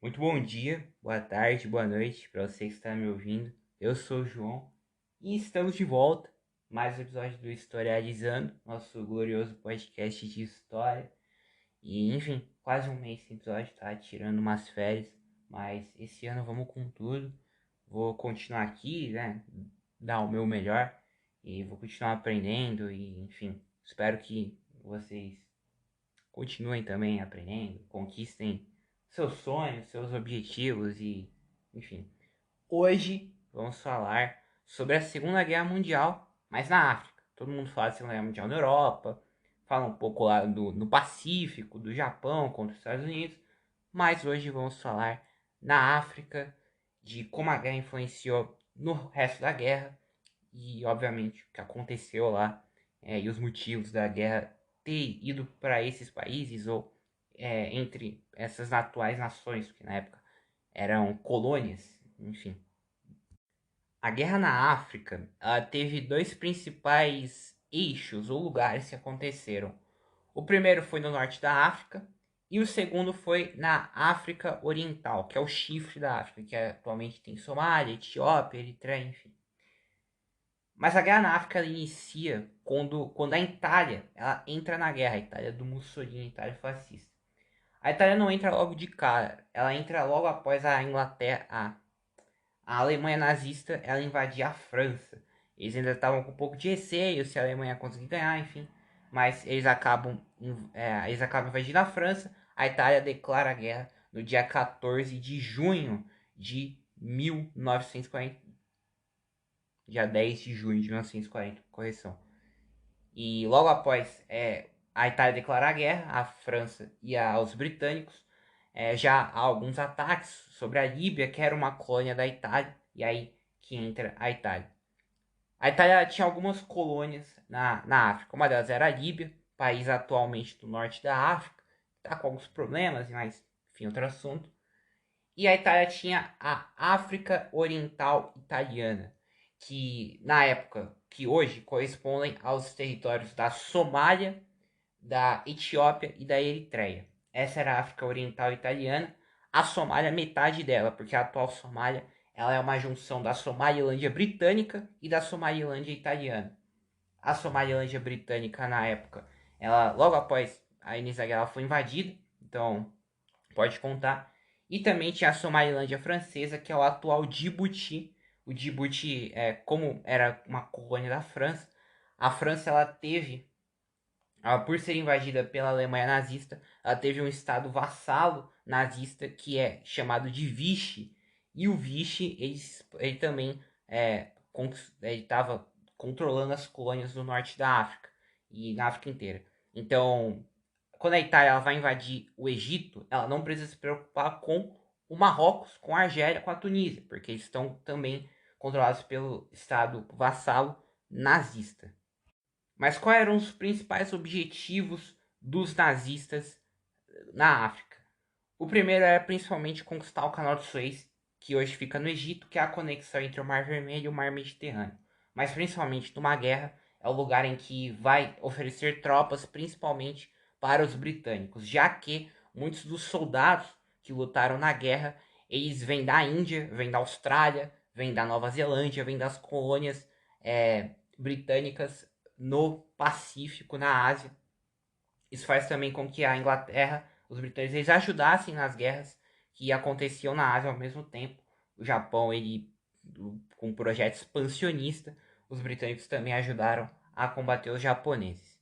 Muito bom dia, boa tarde, boa noite para você que está me ouvindo. Eu sou o João e estamos de volta. Mais um episódio do Historializando, nosso glorioso podcast de história. E enfim, quase um mês sem episódio, tá? Tirando umas férias, mas esse ano vamos com tudo. Vou continuar aqui, né? Dar o meu melhor e vou continuar aprendendo e enfim, espero que vocês continuem também aprendendo, conquistem seus sonhos, seus objetivos e, enfim. Hoje vamos falar sobre a Segunda Guerra Mundial, mas na África. Todo mundo fala de Segunda Guerra Mundial na Europa, fala um pouco lá no Pacífico, do Japão contra os Estados Unidos, mas hoje vamos falar na África, de como a guerra influenciou no resto da guerra e, obviamente, o que aconteceu lá e os motivos da guerra ter ido para esses países ou entre essas atuais nações, que na época eram colônias, enfim. A guerra na África teve dois principais eixos ou lugares que aconteceram. O primeiro foi no norte da África e o segundo foi na África Oriental, que é o chifre da África, que atualmente tem Somália, Etiópia, Eritreia, enfim. Mas a guerra na África inicia quando a Itália ela entra na guerra, a Itália do Mussolini, a Itália fascista. A Itália não entra logo de cara, ela entra logo após a Inglaterra, a Alemanha nazista, ela invadir a França. Eles ainda estavam com um pouco de receio se a Alemanha conseguir ganhar, enfim. Mas eles acabam invadindo a França. A Itália declara a guerra no dia 14 de junho de 1940. Dia 10 de junho de 1940, correção. E logo após a Itália declarar a guerra à França e aos britânicos, já há alguns ataques sobre a Líbia, que era uma colônia da Itália, e aí que entra a Itália. A Itália tinha algumas colônias na África, uma delas era a Líbia, país atualmente do norte da África, está com alguns problemas, mas enfim, outro assunto. E a Itália tinha a África Oriental Italiana, que na época, que hoje correspondem aos territórios da Somália, da Etiópia e da Eritreia. Essa era a África Oriental Italiana. A Somália, metade dela, porque a atual Somália ela é uma junção da Somalilândia britânica e da Somalilândia italiana. A Somalilândia britânica, na época, ela logo após a início da guerra foi invadida, então pode contar. E também tinha a Somalilândia francesa, que é o atual Djibouti. O Djibouti, como era uma colônia da França, a França ela teve, por ser invadida pela Alemanha nazista, ela teve um estado vassalo nazista que é chamado de Vichy. E o Vichy, ele também ele estava controlando as colônias do norte da África e na África inteira. Então, quando a Itália ela vai invadir o Egito, ela não precisa se preocupar com o Marrocos, com a Argélia, com a Tunísia, porque eles estão também controlados pelo Estado vassalo nazista. Mas quais eram os principais objetivos dos nazistas na África? O primeiro era principalmente conquistar o Canal de Suez, que hoje fica no Egito, que é a conexão entre o Mar Vermelho e o Mar Mediterrâneo. Mas principalmente numa guerra, é o lugar em que vai oferecer tropas, principalmente para os britânicos, já que muitos dos soldados que lutaram na guerra, eles vêm da Índia, vêm da Austrália, vêm da Nova Zelândia, vêm das colônias britânicas no Pacífico, na Ásia. Isso faz também com que a Inglaterra, os britânicos, eles ajudassem nas guerras que aconteciam na Ásia ao mesmo tempo. O Japão, ele, com um projeto expansionista, os britânicos também ajudaram a combater os japoneses.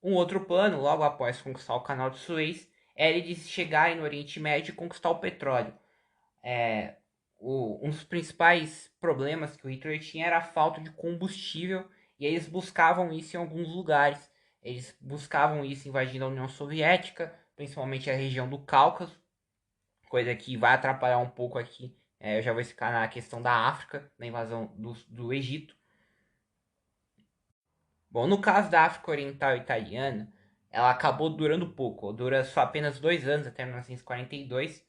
Um outro plano, logo após conquistar o Canal de Suez, era eles chegarem no Oriente Médio e conquistar o petróleo. Um dos principais problemas que o Hitler tinha era a falta de combustível e eles buscavam isso em alguns lugares. Eles buscavam isso invadindo a União Soviética, principalmente a região do Cáucaso, coisa que vai atrapalhar um pouco aqui. Eu já vou explicar na questão da África, na invasão do Egito. Bom, no caso da África Oriental Italiana, ela acabou durando pouco, dura só apenas 2 anos, até 1942.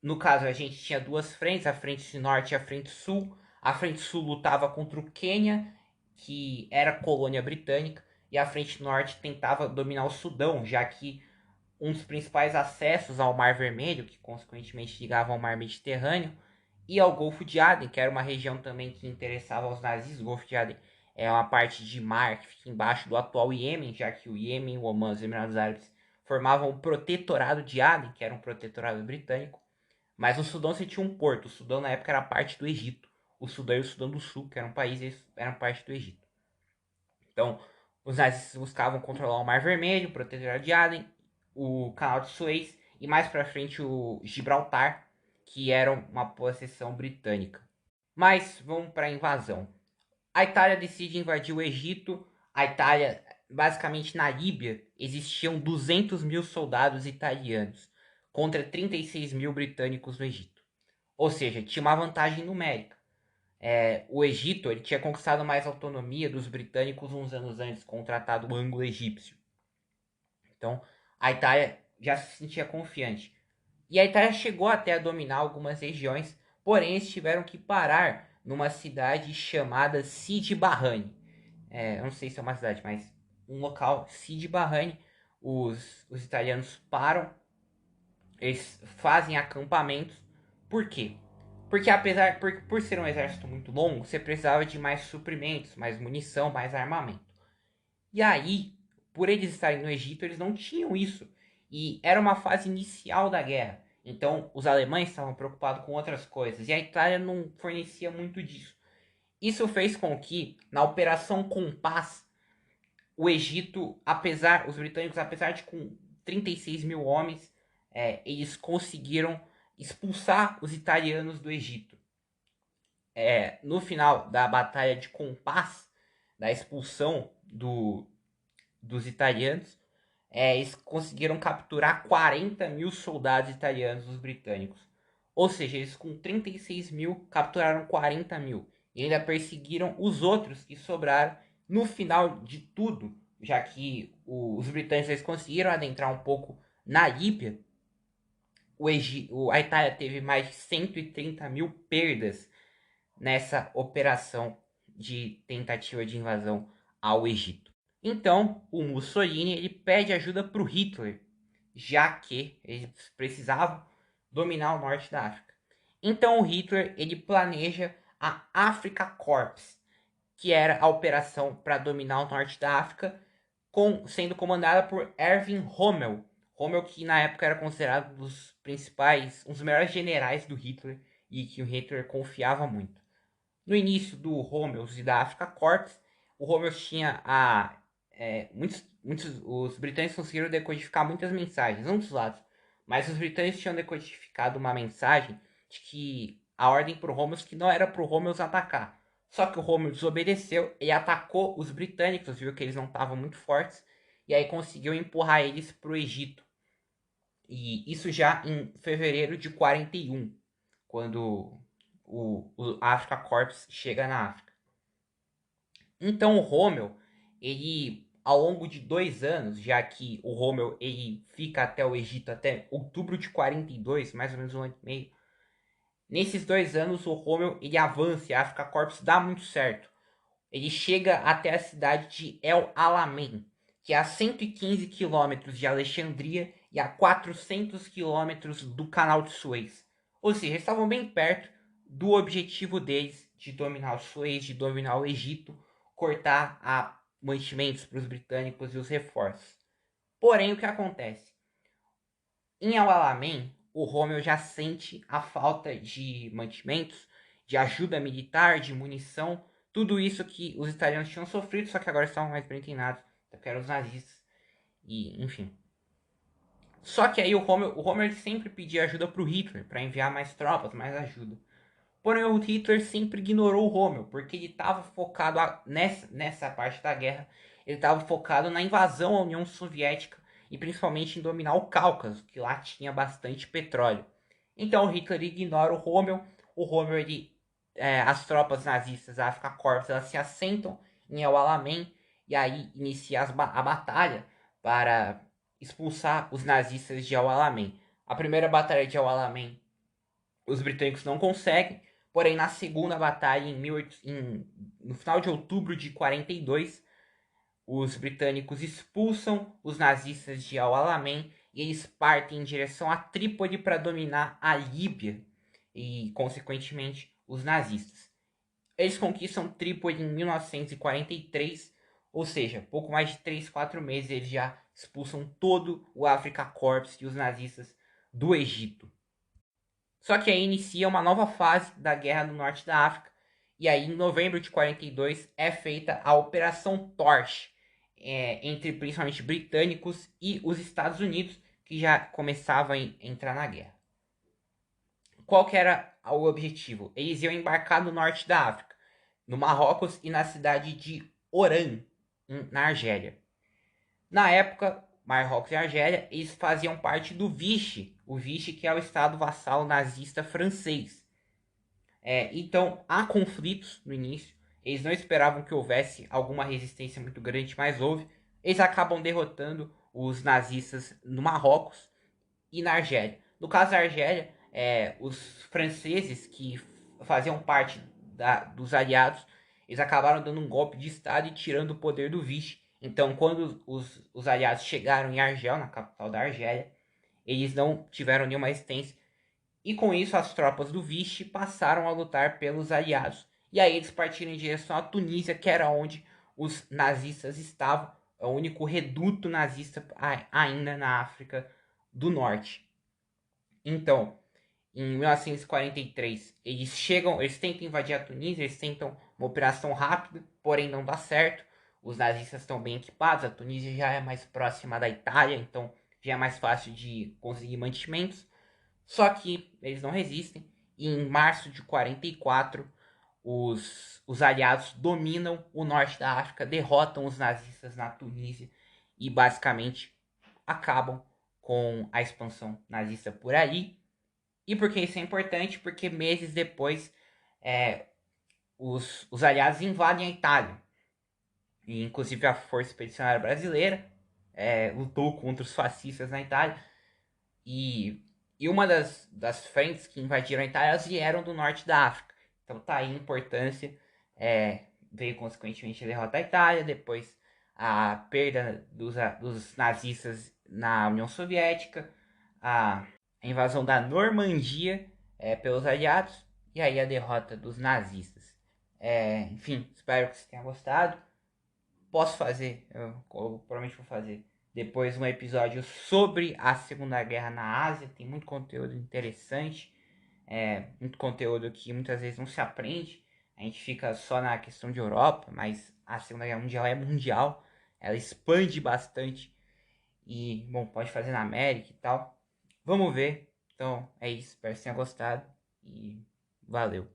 No caso, a gente tinha duas frentes, a frente norte e a frente sul. A frente sul lutava contra o Quênia, que era colônia britânica, e a frente norte tentava dominar o Sudão, já que um dos principais acessos ao Mar Vermelho, que consequentemente ligava ao Mar Mediterrâneo, e ao Golfo de Aden, que era uma região também que interessava aos nazistas. O Golfo de Aden é uma parte de mar que fica embaixo do atual Iêmen, já que o Iêmen, o Omã e os Emirados Árabes formavam o Protetorado de Aden, que era um protetorado britânico. Mas o Sudão você tinha um porto. O Sudão na época era parte do Egito. O Sudão e o Sudão do Sul, que eram países, eram parte do Egito. Então, os nazistas buscavam controlar o Mar Vermelho, o Protetorado de Aden, o Canal de Suez e mais para frente o Gibraltar, que era uma possessão britânica. Mas vamos para a invasão. A Itália decide invadir o Egito. A Itália, basicamente na Líbia, existiam 200 mil soldados italianos contra 36 mil britânicos no Egito. Ou seja, tinha uma vantagem numérica. O Egito ele tinha conquistado mais autonomia dos britânicos uns anos antes com o Tratado Anglo-Egípcio. Então, a Itália já se sentia confiante. E a Itália chegou até a dominar algumas regiões, porém eles tiveram que parar numa cidade chamada Sidi Barrani. Eu não sei se é uma cidade, mas um local, Sidi Barrani. Os italianos param, eles fazem acampamentos. Por quê? Porque por ser um exército muito longo, você precisava de mais suprimentos, mais munição, mais armamento. E aí, por eles estarem no Egito, eles não tinham isso. E era uma fase inicial da guerra. Então, os alemães estavam preocupados com outras coisas. E a Itália não fornecia muito disso. Isso fez com que, na Operação Compass, o Egito, os britânicos, apesar de com 36 mil homens, eles conseguiram expulsar os italianos do Egito. No final da Batalha de Compass, da expulsão dos italianos, eles conseguiram capturar 40 mil soldados italianos dos britânicos. Ou seja, eles com 36 mil capturaram 40 mil. E ainda perseguiram os outros que sobraram no final de tudo, já que os britânicos eles conseguiram adentrar um pouco na Líbia. A Itália teve mais de 130 mil perdas nessa operação de tentativa de invasão ao Egito. Então, o Mussolini ele pede ajuda para o Hitler, já que eles precisavam dominar o norte da África. Então, o Hitler ele planeja a Africa Corps, que era a operação para dominar o norte da África, sendo comandada por Erwin Rommel. Rommel, que na época era considerado um dos melhores generais do Hitler e que o Hitler confiava muito. No início do Rommel e da Africa Corps, o Rommel tinha os britânicos conseguiram decodificar muitas mensagens, não dos lados, mas os britânicos tinham decodificado uma mensagem de que a ordem para o Rommel que não era para o Rommel atacar. Só que o Rommel desobedeceu e atacou os britânicos, viu que eles não estavam muito fortes, e aí conseguiu empurrar eles para o Egito. E isso já em fevereiro de 41, quando o Africa Corps chega na África. Então o Rommel, ele ao longo de 2 anos, já que o Rommel ele fica até o Egito até outubro de 42, mais ou menos um ano e meio. Nesses 2 anos o Rommel ele avança e a Africa Corps dá muito certo. Ele chega até a cidade de El Alamein, que é a 115 quilômetros de Alexandria e a 400 quilômetros do Canal de Suez. Ou seja, eles estavam bem perto do objetivo deles de dominar o Suez, de dominar o Egito, cortar a mantimentos para os britânicos e os reforços. Porém, o que acontece? Em El Alamein, o Rommel já sente a falta de mantimentos, de ajuda militar, de munição, tudo isso que os italianos tinham sofrido, só que agora estavam mais bem treinados, que eram os nazistas, e enfim. Só que aí o Rommel sempre pedia ajuda para o Hitler, para enviar mais tropas, mais ajuda. Porém, o Hitler sempre ignorou o Rommel, porque ele estava focado nessa parte da guerra, ele estava focado na invasão à União Soviética e principalmente em dominar o Cáucaso, que lá tinha bastante petróleo. Então o Hitler ignora o Rommel as tropas nazistas da Afrika Korps elas se assentam em El Alamein e aí inicia a batalha para expulsar os nazistas de El Alamein. A primeira batalha de El Alamein os britânicos não conseguem, porém na segunda batalha no final de outubro de 42 os britânicos expulsam os nazistas de El Alamein e eles partem em direção a Trípoli para dominar a Líbia e, consequentemente, os nazistas. Eles conquistam Trípoli em 1943, ou seja, pouco mais de 3, 4 meses eles já expulsam todo o Afrika Korps e os nazistas do Egito. Só que aí inicia uma nova fase da Guerra no Norte da África, e aí em novembro de 42 é feita a Operação Torch, entre principalmente britânicos e os Estados Unidos, que já começavam a entrar na guerra. Qual que era o objetivo? Eles iam embarcar no norte da África, no Marrocos e na cidade de Oran, na Argélia. Na época, Marrocos e Argélia, eles faziam parte do Vichy, o Vichy que é o estado vassalo nazista francês. Então, há conflitos no início, eles não esperavam que houvesse alguma resistência muito grande, mas houve. Eles acabam derrotando os nazistas no Marrocos e na Argélia. No caso da Argélia, os franceses que faziam parte dos aliados, eles acabaram dando um golpe de estado e tirando o poder do Vichy. Então, quando os aliados chegaram em Argel, na capital da Argélia, eles não tiveram nenhuma resistência. E com isso, as tropas do Vichy passaram a lutar pelos aliados. E aí eles partiram em direção à Tunísia, que era onde os nazistas estavam. É o único reduto nazista ainda na África do Norte. Então, em 1943, eles tentam invadir a Tunísia, eles tentam uma operação rápida, porém não dá certo. Os nazistas estão bem equipados, a Tunísia já é mais próxima da Itália, então já é mais fácil de conseguir mantimentos. Só que eles não resistem, e em março de 44, os aliados dominam o norte da África, derrotam os nazistas na Tunísia e basicamente acabam com a expansão nazista por ali. E por que isso é importante? Porque meses depois os aliados invadem a Itália. E, inclusive a Força Expedicionária Brasileira lutou contra os fascistas na Itália. E uma das frentes que invadiram a Itália, elas vieram do norte da África. Então tá aí a importância. Veio consequentemente a derrota da Itália, depois a perda dos nazistas na União Soviética, a invasão da Normandia pelos aliados e aí a derrota dos nazistas. Enfim, espero que você tenha gostado. Posso fazer, eu provavelmente vou fazer depois um episódio sobre a Segunda Guerra na Ásia. Tem muito conteúdo interessante, muito conteúdo que muitas vezes não se aprende. A gente fica só na questão de Europa, mas a Segunda Guerra Mundial é mundial, ela expande bastante e, bom, pode fazer na América e tal. Vamos ver. Então é isso, espero que tenha gostado e valeu.